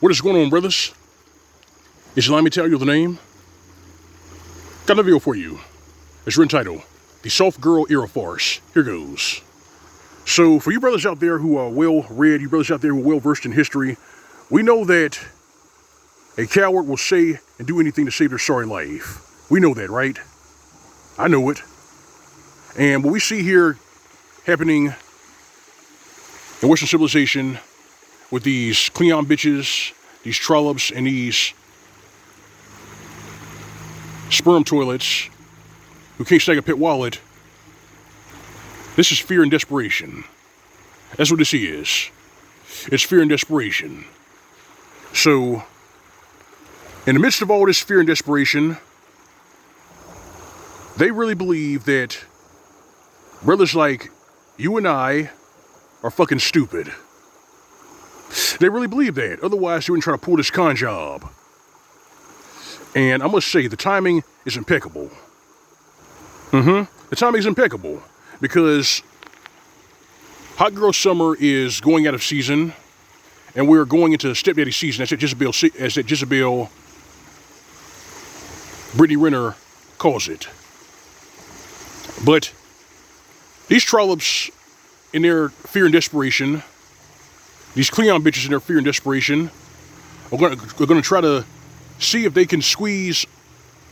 What is going on, brothers? It's Mgtow, you the name. Got another video for you. It's entitled, The Soft Girl Era Farce. Here goes. So, for you brothers out there who are well-read, you brothers out there who are well-versed in history, we know that a coward will say and do anything to save their sorry life. We know that, right? I know it. And what we see here happening in Western civilization with these Klingon bitches, these trollops, and these sperm toilets who can't snag a pet wallet, this is fear and desperation. That's what this is. It's fear and desperation. So, in the midst of all this fear and desperation, they really believe that brothers like you and I are fucking stupid. They really believe that. Otherwise, they wouldn't try to pull this con job. And I must say, the timing is impeccable. The timing is impeccable. Because hot girl summer is going out of season. And we're going into stepdaddy season, as that Jezebel Brittany Renner calls it. But these trollops, in their fear and desperation, these Klingon bitches in their fear and desperation, are going to try to see if they can squeeze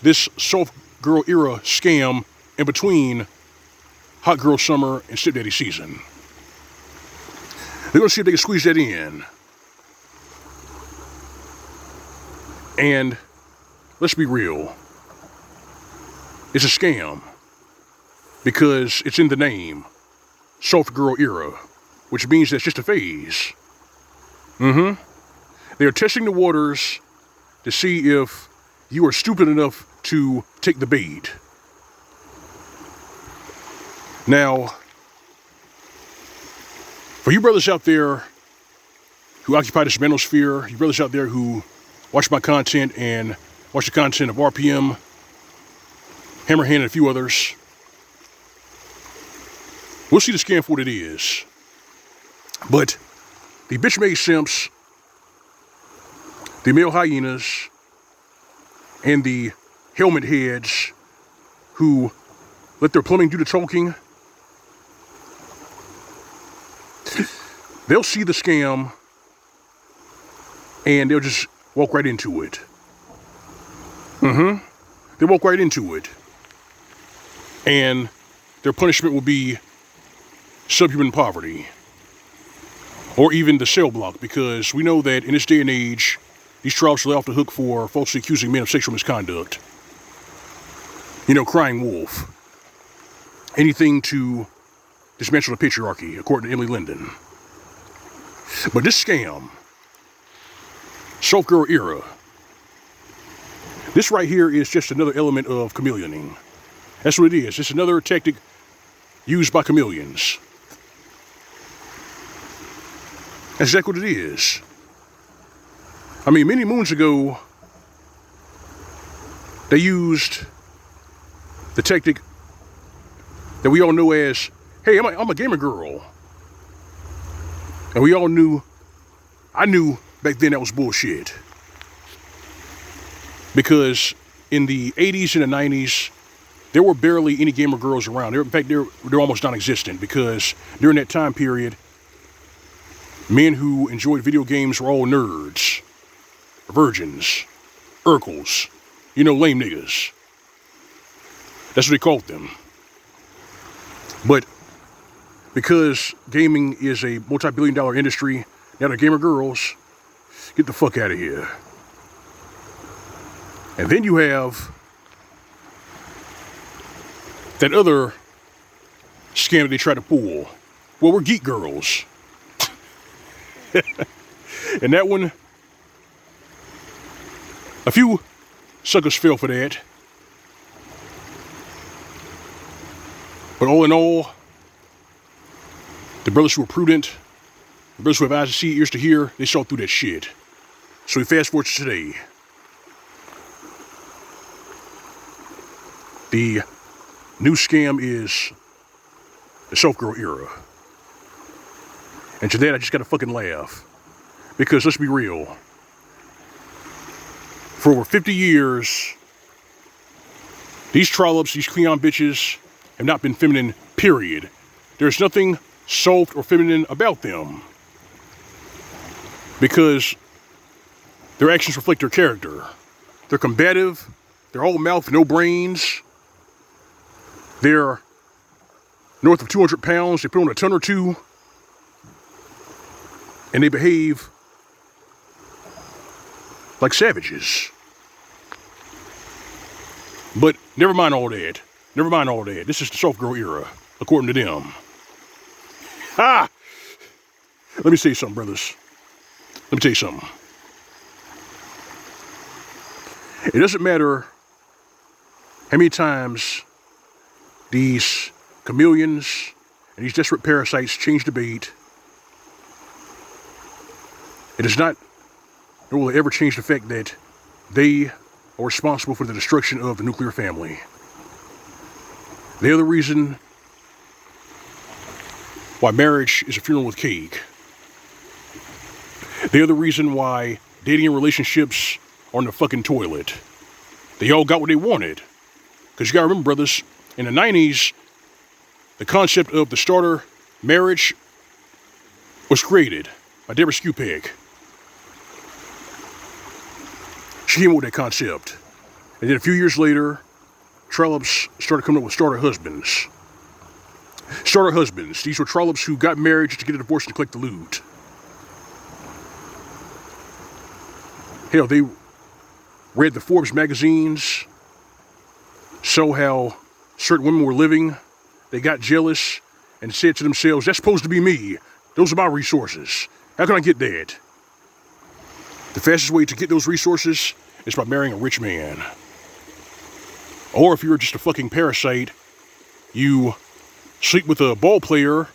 this soft girl era scam in between hot girl summer and stepdaddy season. They're going to see if they can squeeze that in. And let's be real. It's a scam. Because it's in the name. Soft girl era. Which means that's just a phase. They are testing the waters to see if you are stupid enough to take the bait. Now, for you brothers out there who occupy this manosphere, you brothers out there who watch my content and watch the content of RPM, Hammerhand, and a few others, we'll see the scam for what it is. But the bitch-made simps, the male hyenas, and the helmet heads who let their plumbing do the talking, they'll see the scam and they'll just walk right into it. They'll walk right into it. And their punishment will be subhuman poverty. Or even the cell block, because we know that in this day and age, these trolls are off the hook for falsely accusing men of sexual misconduct. You know, crying wolf. Anything to dismantle the patriarchy, according to Emily Linden. But this scam, soft girl era, this right here is just another element of chameleoning. That's what it is. It's another tactic used by chameleons. That's exactly what it is. I mean, many moons ago, they used the tactic that we all know as, hey, I'm a gamer girl. And we all knew, I knew back then that was bullshit. Because in the 80s and the 90s, there were barely any gamer girls around. In fact, they're almost non-existent, because during that time period, men who enjoyed video games were all nerds, virgins, Urkels, you know, lame niggas. That's what they called them. But because gaming is a multi-billion-dollar industry, now the gamer girls, get the fuck out of here. And then you have that other scam that they try to pull. Well, we're geek girls. And that one, a few suckers fell for that. But all in all, the brothers who were prudent, the brothers who have eyes to see, ears to hear, they saw through that shit. So we fast forward to today. The new scam is the soft girl era. And to that, I just gotta fucking laugh. Because let's be real, For over 50 years, these trollops, these Cleon bitches, have not been feminine, period. There's nothing soft or feminine about them. Because their actions reflect their character. They're combative, they're all mouth, no brains. They're north of 200 pounds, they put on a ton or two. And they behave like savages. But never mind all that. Never mind all that. This is the soft girl era, according to them. Ha! Let me tell you something, brothers. Let me tell you something. It doesn't matter how many times these chameleons and these desperate parasites change the bait. It does not, nor will it ever change the fact that they are responsible for the destruction of the nuclear family. They are the reason why marriage is a funeral with cake. They are the reason why dating and relationships are in the fucking toilet. They all got what they wanted. Because you gotta remember, brothers, in the 90s, the concept of the starter marriage was created by Deborah Skupek. She came up with that concept. And then a few years later, trollops started coming up with starter husbands. Starter husbands. These were trollops who got married just to get a divorce and collect the loot. Hell, they read the Forbes magazines, saw how certain women were living. They got jealous and said to themselves, that's supposed to be me. Those are my resources. How can I get that? The fastest way to get those resources is by marrying a rich man. Or if you're just a fucking parasite, you sleep with a ball player,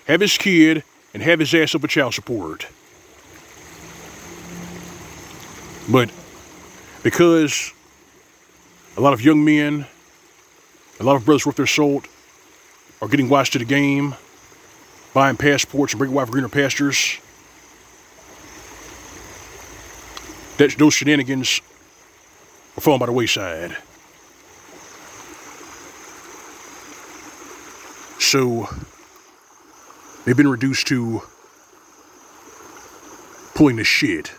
have his kid, and have his ass up with child support. But because a lot of young men, a lot of brothers worth their salt, are getting wise to the game, buying passports and bringing wife for greener pastures, those shenanigans are falling by the wayside. So they've been reduced to pulling the shit.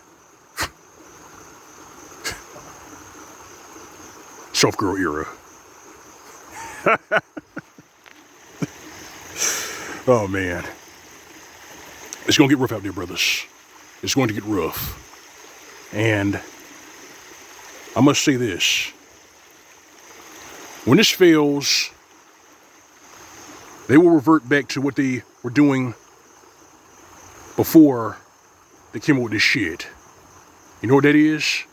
Soft girl era. Oh man. It's gonna get rough out there, brothers. It's going to get rough. And I must say this. When this fails, they will revert back to what they were doing before they came up with this shit. You know what that is?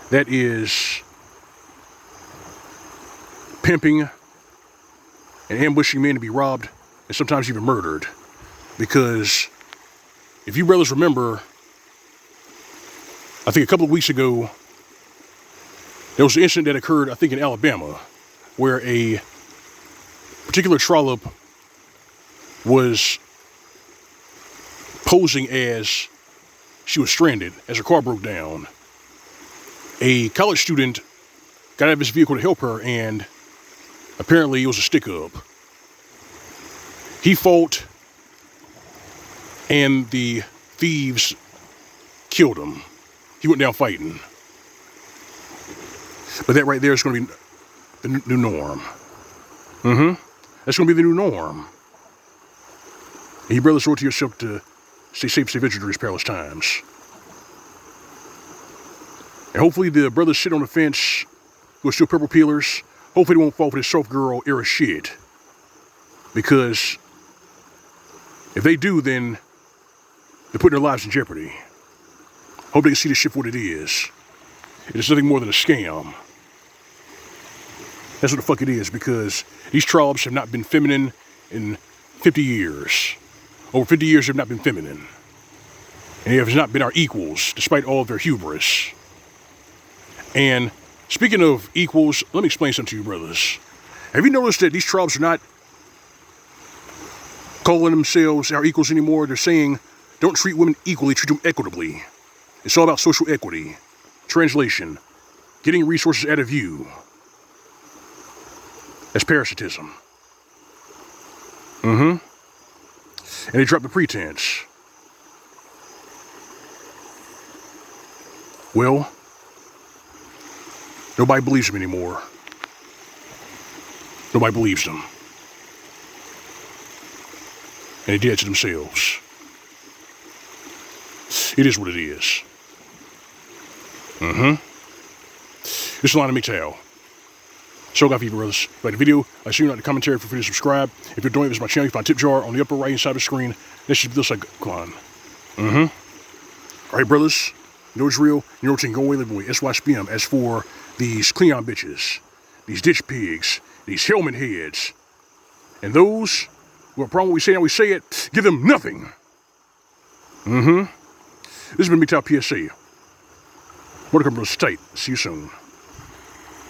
That is pimping and ambushing men to be robbed and sometimes even murdered. Because if you brothers remember, I think a couple of weeks ago, there was an incident that occurred, I think in Alabama, where a particular trollop was posing as she was stranded, as her car broke down. A college student got out of his vehicle to help her, and apparently it was a stick-up. He fought, and the thieves killed him. He went down fighting. But that right there is going to be the new norm. That's going to be the new norm. And you brothers owe it to yourself to stay safe, stay vigilant during these perilous times. And hopefully the brothers sit on the fence who are still purple peelers. Hopefully they won't fall for this soft girl era shit. Because if they do, then they're putting their lives in jeopardy. Hope they can see this shit for what it is. It is nothing more than a scam. That's what the fuck it is, because these trollops have not been feminine in 50 years. Over 50 years they've not been feminine. And they have not been our equals, despite all of their hubris. And speaking of equals, let me explain something to you, brothers. Have you noticed that these trollops are not calling themselves our equals anymore? They're saying, don't treat women equally, treat them equitably. It's all about social equity. Translation, getting resources out of you. That's parasitism. And they dropped the pretense. Well, nobody believes them anymore. Nobody believes them. And they did it to themselves. It is what it is. This is L.O.M. Mgtow. So got for you, brothers. If you like the video, I see you like the commentary. Feel free to subscribe. If you're doing this on my channel, you find a tip jar on the upper right hand side of the screen. That should be this like climb. Alright, brothers. You know it's real. You know what you can go away, live away. SYSPM. As for these Cleon bitches, these ditch pigs, these helmet heads, and those who have a problem with what we say, how we say it, give them nothing. This has been Mgtow PSA. More to come, brothers. Tight. See you soon.